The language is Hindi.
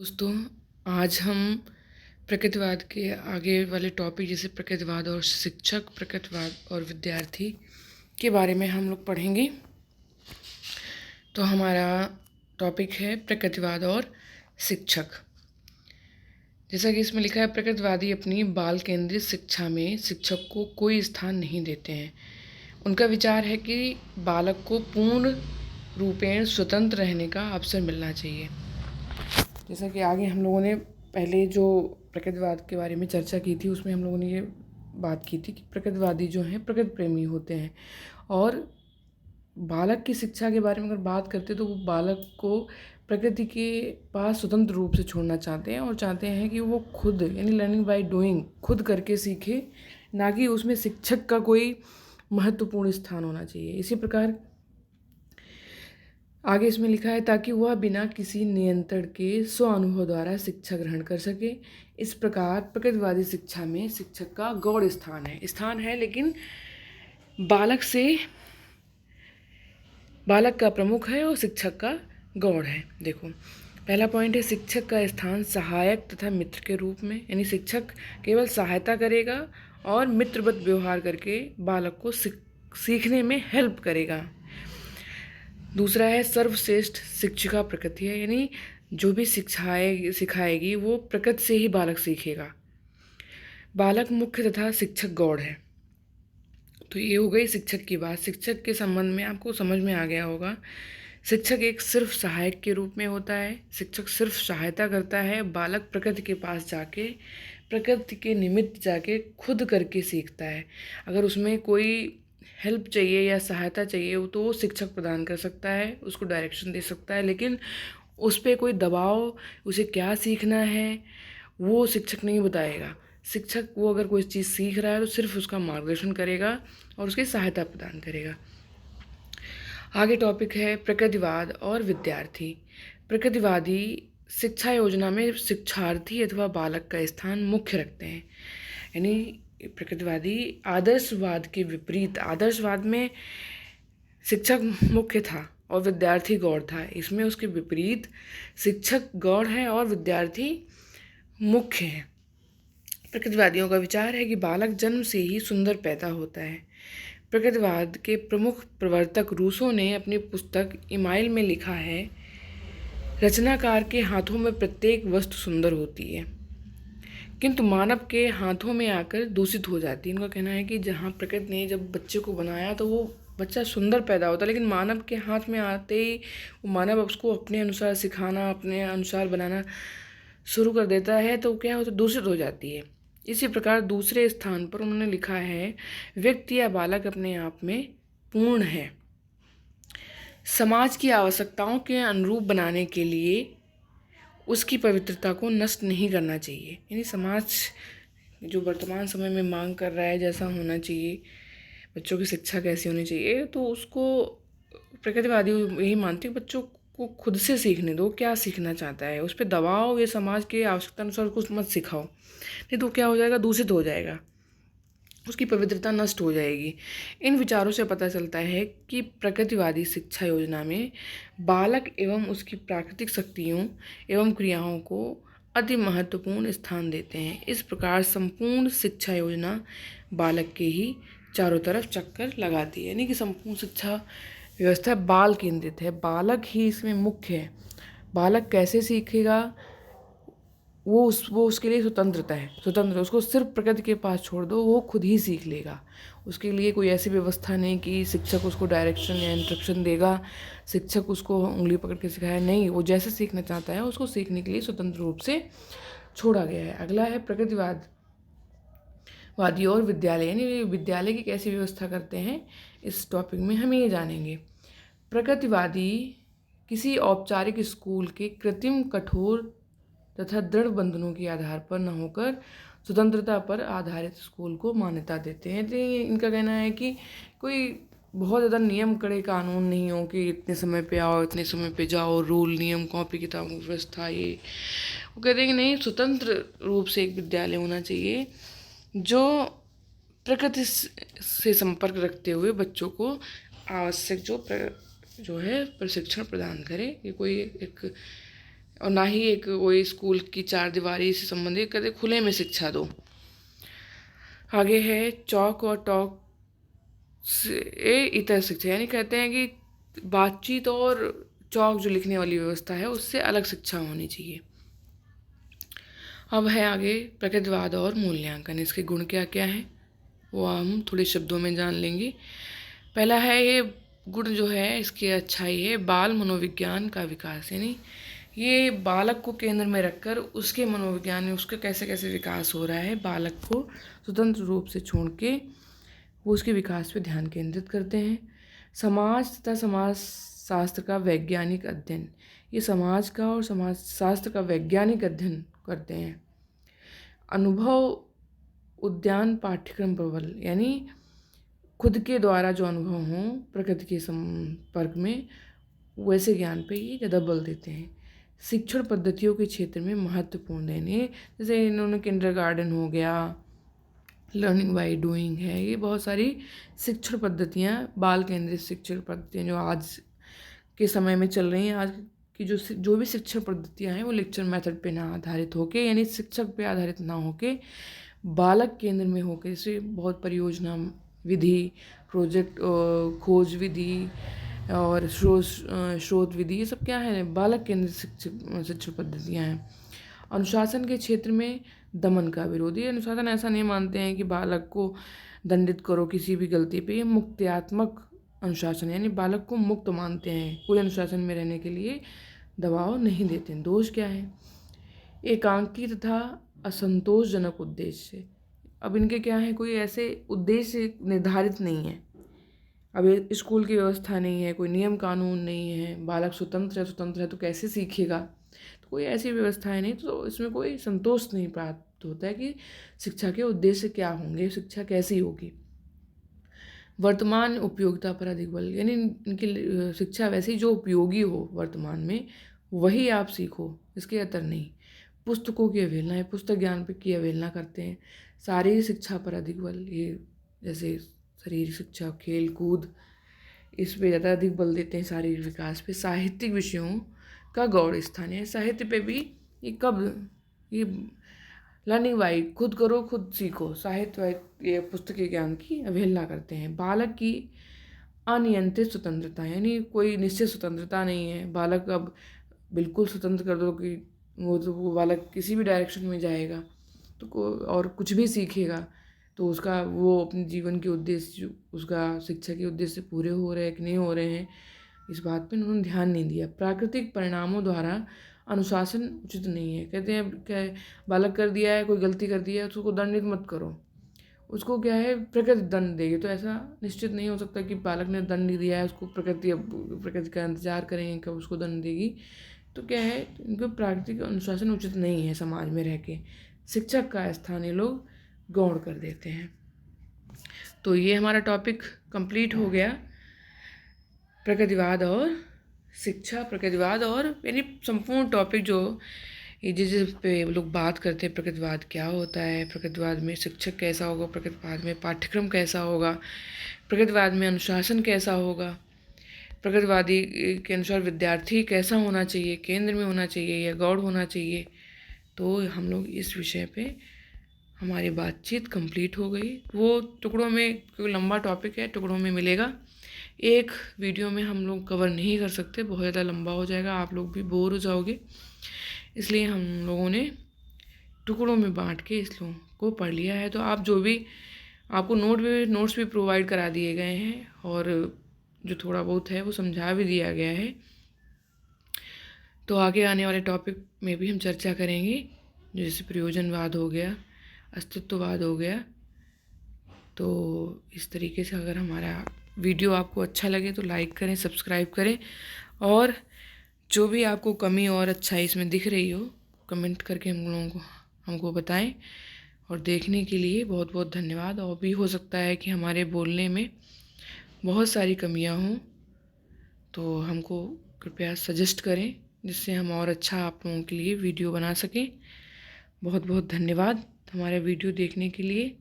दोस्तों, आज हम प्रकृतिवाद के आगे वाले टॉपिक जैसे प्रकृतिवाद और शिक्षक, प्रकृतिवाद और विद्यार्थी के बारे में हम लोग पढ़ेंगे। तो हमारा टॉपिक है प्रकृतिवाद और शिक्षक। जैसा कि इसमें लिखा है, प्रकृतिवादी अपनी बाल केंद्रित शिक्षा में शिक्षक को कोई स्थान नहीं देते हैं। उनका विचार है कि बालक को पूर्ण रूपेण स्वतंत्र रहने का अवसर मिलना चाहिए। जैसा कि आगे हम लोगों ने पहले जो प्रकृतिवाद के बारे में चर्चा की थी, उसमें हम लोगों ने ये बात की थी कि प्रकृतिवादी जो हैं प्रकृति प्रेमी होते हैं और बालक की शिक्षा के बारे में अगर बात करते तो वो बालक को प्रकृति के पास स्वतंत्र रूप से छोड़ना चाहते हैं और चाहते हैं कि वो खुद यानी लर्निंग बाय डूइंग खुद करके सीखे, ना कि उसमें शिक्षक का कोई महत्वपूर्ण स्थान होना चाहिए। इसी प्रकार आगे इसमें लिखा है, ताकि वह बिना किसी नियंत्रण के स्व अनुभव द्वारा शिक्षा ग्रहण कर सके। इस प्रकार प्रकृतिवादी शिक्षा में शिक्षक का गौड़ स्थान है, लेकिन बालक का प्रमुख है और शिक्षक का गौड़ है। देखो, पहला पॉइंट है शिक्षक का स्थान सहायक तथा मित्र के रूप में, यानी शिक्षक केवल सहायता करेगा और मित्रवत व्यवहार करके बालक को सीखने में हेल्प करेगा। दूसरा है सर्वश्रेष्ठ शिक्षिका प्रकृति है, यानी जो भी सिखाएगी वो प्रकृति से ही बालक सीखेगा। बालक मुख्य तथा शिक्षक गौड़ है। तो ये हो गई शिक्षक की बात। शिक्षक के संबंध में आपको समझ में आ गया होगा। शिक्षक एक सिर्फ सहायक के रूप में होता है। शिक्षक सिर्फ सहायता करता है। बालक प्रकृति के पास जाके, प्रकृति के निमित्त जाके खुद करके सीखता है। अगर उसमें कोई हेल्प चाहिए या सहायता चाहिए तो वो शिक्षक प्रदान कर सकता है, उसको डायरेक्शन दे सकता है, लेकिन उस पर कोई दबाव, उसे क्या सीखना है वो शिक्षक नहीं बताएगा। शिक्षक वो अगर कोई चीज़ सीख रहा है तो सिर्फ उसका मार्गदर्शन करेगा और उसकी सहायता प्रदान करेगा। आगे टॉपिक है प्रकृतिवाद और विद्यार्थी। प्रकृतिवादी शिक्षा योजना में शिक्षार्थी अथवा बालक का स्थान मुख्य रखते हैं। यानी प्रकृतिवादी आदर्शवाद के विपरीत, आदर्शवाद में शिक्षक मुख्य था और विद्यार्थी गौड़ था, इसमें उसके विपरीत शिक्षक गौड़ है और विद्यार्थी मुख्य है। प्रकृतिवादियों का विचार है कि बालक जन्म से ही सुंदर पैदा होता है। प्रकृतिवाद के प्रमुख प्रवर्तक रूसो ने अपनी पुस्तक इमाइल में लिखा है, रचनाकार के हाथों में प्रत्येक वस्तु सुंदर होती है किंतु मानव के हाथों में आकर दूषित हो जाती है। इनका कहना है कि जहाँ प्रकृति ने जब बच्चे को बनाया तो वो बच्चा सुंदर पैदा होता, लेकिन मानव के हाथ में आते ही वो मानव उसको अपने अनुसार सिखाना, अपने अनुसार बनाना शुरू कर देता है तो क्या होता है, दूषित हो जाती है। इसी प्रकार दूसरे स्थान पर उन्होंने लिखा है, व्यक्ति या बालक अपने आप में पूर्ण है। समाज की आवश्यकताओं के अनुरूप बनाने के लिए उसकी पवित्रता को नष्ट नहीं करना चाहिए। यानी समाज जो वर्तमान समय में मांग कर रहा है जैसा होना चाहिए, बच्चों की शिक्षा कैसी होनी चाहिए, तो उसको प्रकृतिवादी यही मानते हैं, बच्चों को खुद से सीखने दो, क्या सीखना चाहता है, उस पर दबाव या समाज के आवश्यकता अनुसार कुछ मत सिखाओ, नहीं तो क्या हो जाएगा, दूषित हो जाएगा, उसकी पवित्रता नष्ट हो जाएगी। इन विचारों से पता चलता है कि प्रकृतिवादी शिक्षा योजना में बालक एवं उसकी प्राकृतिक शक्तियों एवं क्रियाओं को अति महत्वपूर्ण स्थान देते हैं। इस प्रकार संपूर्ण शिक्षा योजना बालक के ही चारों तरफ चक्कर लगाती है। यानी कि संपूर्ण शिक्षा व्यवस्था बाल केंद्रित है, बालक ही इसमें मुख्य है। बालक कैसे सीखेगा वो उसके लिए स्वतंत्र, उसको सिर्फ प्रकृति के पास छोड़ दो, वो खुद ही सीख लेगा। उसके लिए कोई ऐसी व्यवस्था नहीं कि शिक्षक उसको डायरेक्शन या इंस्ट्रक्शन देगा, शिक्षक उसको उंगली पकड़ के सिखाया, नहीं, वो जैसे सीखना चाहता है उसको सीखने के लिए स्वतंत्र रूप से छोड़ा गया है। अगला है प्रकृतिवादी और विद्यालय, यानी विद्यालय की कैसी व्यवस्था करते हैं, इस टॉपिक में हम ये जानेंगे। प्रकृतिवादी किसी औपचारिक स्कूल के कृत्रिम, कठोर तथा दृढ़ बंधनों के आधार पर न होकर स्वतंत्रता पर आधारित स्कूल को मान्यता देते हैं। तो इनका कहना है कि कोई बहुत ज़्यादा नियम, कड़े कानून नहीं हो कि इतने समय पे आओ, इतने समय पे जाओ, रूल, नियम, कॉपी किताबों की व्यवस्था, ये वो कहते हैं कि नहीं, स्वतंत्र रूप से एक विद्यालय होना चाहिए जो प्रकृति से संपर्क रखते हुए बच्चों को आवश्यक जो है प्रशिक्षण प्रदान करे। कि कोई एक और ना ही एक वही स्कूल की चार दीवारी से संबंधित, कहते खुले में शिक्षा दो। आगे है चौक और टॉक से इतर शिक्षा, यानी कहते हैं कि बातचीत और चौक जो लिखने वाली व्यवस्था है उससे अलग शिक्षा होनी चाहिए। अब है आगे प्रकृतिवाद और मूल्यांकन। इसके गुण क्या क्या हैं वो हम थोड़े शब्दों में जान लेंगे। पहला है ये गुण जो है इसकी अच्छाई है बाल मनोविज्ञान का विकास, यानी ये बालक को केंद्र में रखकर उसके मनोविज्ञान में उसका कैसे कैसे विकास हो रहा है, बालक को स्वतंत्र रूप से छोड़ के वो उसके विकास पे ध्यान केंद्रित करते हैं। समाज तथा समाज शास्त्र का वैज्ञानिक अध्ययन, ये समाज का और समाज शास्त्र का वैज्ञानिक अध्ययन करते हैं। अनुभव उद्यान पाठ्यक्रम प्रबल, यानी खुद के द्वारा जो अनुभव हों प्रकृति के संपर्क में, वैसे ज्ञान पे ये ज़्यादा बल देते हैं। शिक्षण पद्धतियों के क्षेत्र में महत्वपूर्ण देने, जैसे इन्होंने किंडरगार्टन हो गया, लर्निंग बाय डूइंग है, ये बहुत सारी शिक्षण पद्धतियाँ, बाल केंद्रित शिक्षण पद्धतियाँ जो आज के समय में चल रही हैं। आज की जो भी शिक्षण पद्धतियाँ हैं वो लेक्चर मेथड पे ना आधारित होके, यानी शिक्षक पे आधारित ना होके बालक केंद्र में होकर, जैसे बहुत परियोजना विधि, प्रोजेक्ट खोज विधि और स्रोत विधि, ये सब क्या है बालक केंद्रित शिक्षण पद्धतियाँ हैं। अनुशासन के क्षेत्र में दमन का विरोधी, अनुशासन ऐसा नहीं मानते हैं कि बालक को दंडित करो किसी भी गलती पे, ये मुक्त्यात्मक अनुशासन, यानी बालक को मुक्त मानते हैं, कोई अनुशासन में रहने के लिए दबाव नहीं देते हैं। दोष क्या है, एकांकी तथा असंतोषजनक उद्देश्य। अब इनके क्या है, कोई ऐसे उद्देश्य निर्धारित नहीं है, अब स्कूल की व्यवस्था नहीं है, कोई नियम कानून नहीं है, बालक स्वतंत्र है तो कैसे सीखेगा, तो कोई ऐसी व्यवस्थाएं नहीं, तो इसमें कोई संतोष नहीं प्राप्त होता है कि शिक्षा के उद्देश्य क्या होंगे, शिक्षा कैसी होगी। वर्तमान उपयोगिता पर अधिक बल, यानी इनकी शिक्षा वैसी जो उपयोगी हो वर्तमान में वही आप सीखो, इसके अतर नहीं। पुस्तकों की अवहेलना है, पुस्तक ज्ञान पे की अवहेलना करते हैं। शारीरिक शिक्षा पर अधिक बल, ये जैसे शारीरिक शिक्षा, खेल कूद, इस पे ज़्यादा अधिक बल देते हैं, शारीरिक विकास पे। साहित्यिक विषयों का गौड़ स्थान है, साहित्य पे भी ये लर्निंग बाई खुद करो खुद सीखो, साहित्य ये पुस्तकीय ज्ञान की अवहेलना करते हैं। बालक की अनियंत्रित स्वतंत्रता, यानी कोई निश्चित स्वतंत्रता नहीं है, बालक अब बिल्कुल स्वतंत्र कर दो कि वो बालक किसी भी डायरेक्शन में जाएगा तो और कुछ भी सीखेगा, तो उसका वो अपने जीवन के उद्देश्य, उसका शिक्षा के उद्देश्य पूरे हो रहे हैं कि नहीं हो रहे हैं, इस बात पे उन्होंने ध्यान नहीं दिया। प्राकृतिक परिणामों द्वारा अनुशासन उचित नहीं है, कहते हैं क्या बालक कर दिया है, कोई गलती कर दिया है तो उसको दंडित मत करो, उसको क्या है प्रकृति दंड देगी, तो ऐसा निश्चित नहीं हो सकता कि बालक ने दंड दिया है उसको प्रकृति का इंतजार करेंगे कब उसको दंड देगी, तो क्या है इनको प्राकृतिक अनुशासन उचित नहीं है समाज में रह के, शिक्षक का स्थान ये लोग गौण कर देते हैं। तो ये हमारा टॉपिक कंप्लीट हो गया, प्रकृतिवाद और शिक्षा, प्रकृतिवाद और यानी संपूर्ण टॉपिक जो ये जिस पे लोग बात करते हैं, प्रकृतिवाद क्या होता है, प्रकृतिवाद में शिक्षक कैसा होगा, प्रकृतिवाद में पाठ्यक्रम कैसा होगा, प्रकृतिवाद में अनुशासन कैसा होगा, प्रकृतिवादी के अनुसार विद्यार्थी कैसा होना चाहिए, केंद्र में होना चाहिए या गौड़ होना चाहिए, तो हम लोग इस विषय पे हमारी बातचीत कंप्लीट हो गई। वो टुकड़ों में, क्योंकि लंबा टॉपिक है, टुकड़ों में मिलेगा, एक वीडियो में हम लोग कवर नहीं कर सकते, बहुत ज़्यादा लंबा हो जाएगा, आप लोग भी बोर हो जाओगे, इसलिए हम लोगों ने टुकड़ों में बांट के इस लोगों को पढ़ लिया है। तो आप जो भी आपको नोट्स भी प्रोवाइड करा दिए गए हैं और जो थोड़ा बहुत है वो समझा भी दिया गया है, तो आगे आने वाले टॉपिक में भी हम चर्चा करेंगे, जैसे प्रयोजनवाद हो गया, अस्तित्ववाद हो गया। तो इस तरीके से अगर हमारा वीडियो आपको अच्छा लगे तो लाइक करें, सब्सक्राइब करें, और जो भी आपको कमी और अच्छाई इसमें दिख रही हो कमेंट करके हमको बताएं। और देखने के लिए बहुत बहुत धन्यवाद। और भी हो सकता है कि हमारे बोलने में बहुत सारी कमियां हों, तो हमको कृपया सजेस्ट करें, जिससे हम और अच्छा आप लोगों के लिए वीडियो बना सकें। बहुत बहुत धन्यवाद हमारे वीडियो देखने के लिए।